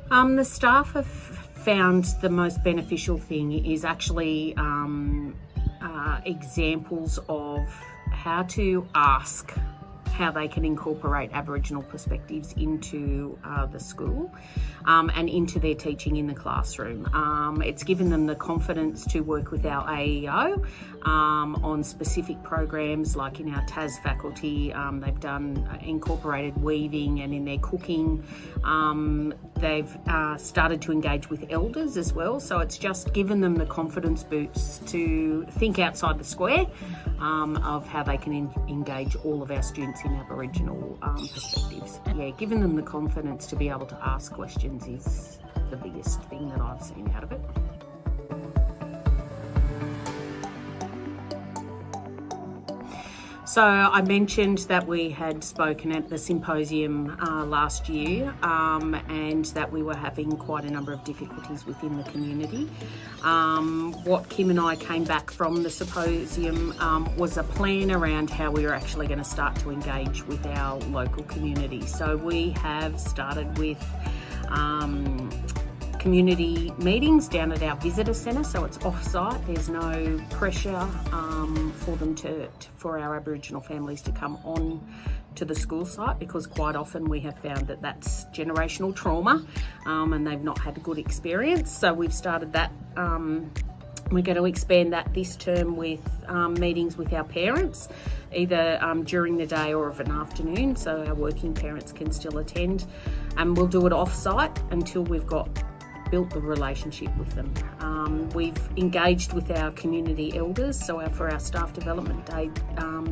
The staff have found the most beneficial thing is actually examples of how to ask how they can incorporate Aboriginal perspectives into the school and into their teaching in the classroom. It's given them the confidence to work with our AEO on specific programs, like in our TAS faculty. They've done incorporated weaving, and in their cooking they've started to engage with elders as well. So it's just given them the confidence boosts to think outside the square of how they can engage all of our students in Aboriginal perspectives. Yeah, giving them the confidence to be able to ask questions is the biggest thing that I've seen out of it. So I mentioned that we had spoken at the symposium last year and that we were having quite a number of difficulties within the community. What Kim and I came back from the symposium was a plan around how we were actually going to start to engage with our local community. So we have started with community meetings down at our visitor centre, so it's off-site. There's no pressure for them for our Aboriginal families to come on to the school site, because quite often we have found that that's generational trauma and they've not had a good experience. So we've started that. We're going to expand that this term with meetings with our parents, either during the day or of an afternoon, so our working parents can still attend, and we'll do it off-site until we've built the relationship with them. We've engaged with our community elders, so for our staff development day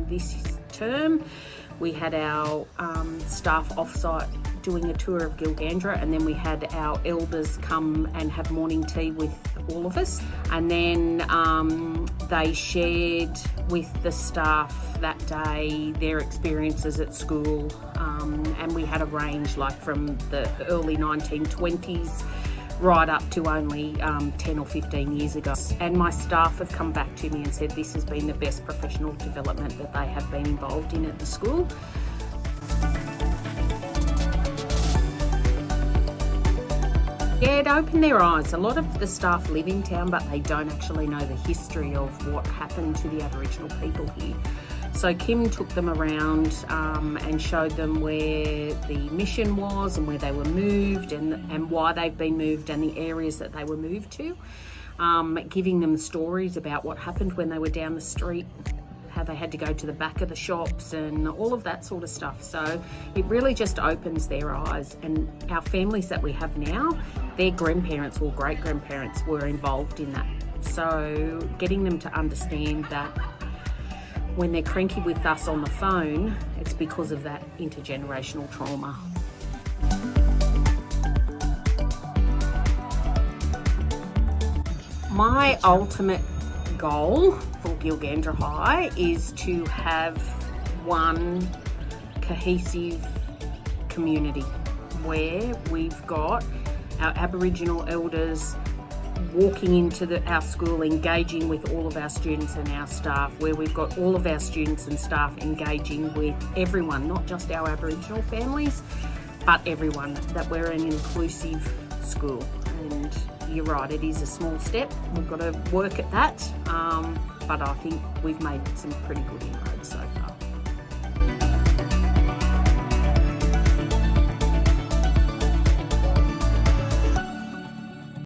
this term, we had our staff off-site doing a tour of Gilgandra, and then we had our elders come and have morning tea with all of us, and then they shared with the staff that day their experiences at school, and we had a range like from the early 1920s right up to only 10 or 15 years ago. And my staff have come back to me and said this has been the best professional development that they have been involved in at the school. Yeah, it opened their eyes. A lot of the staff live in town, but they don't actually know the history of what happened to the Aboriginal people here. So Kim took them around and showed them where the mission was and where they were moved and why they've been moved and the areas that they were moved to, giving them stories about what happened when they were down the street, how they had to go to the back of the shops and all of that sort of stuff. So it really just opens their eyes. And our families that we have now, their grandparents or great-grandparents were involved in that. So getting them to understand that when they're cranky with us on the phone, it's because of that intergenerational trauma. My ultimate goal for Gilgandra High is to have one cohesive community where we've got our Aboriginal elders walking into our school, engaging with all of our students and our staff, where we've got all of our students and staff engaging with everyone, not just our Aboriginal families, but everyone, that we're an inclusive school. And you're right, it is a small step. We've got to work at that, but I think we've made some pretty good inroads so far.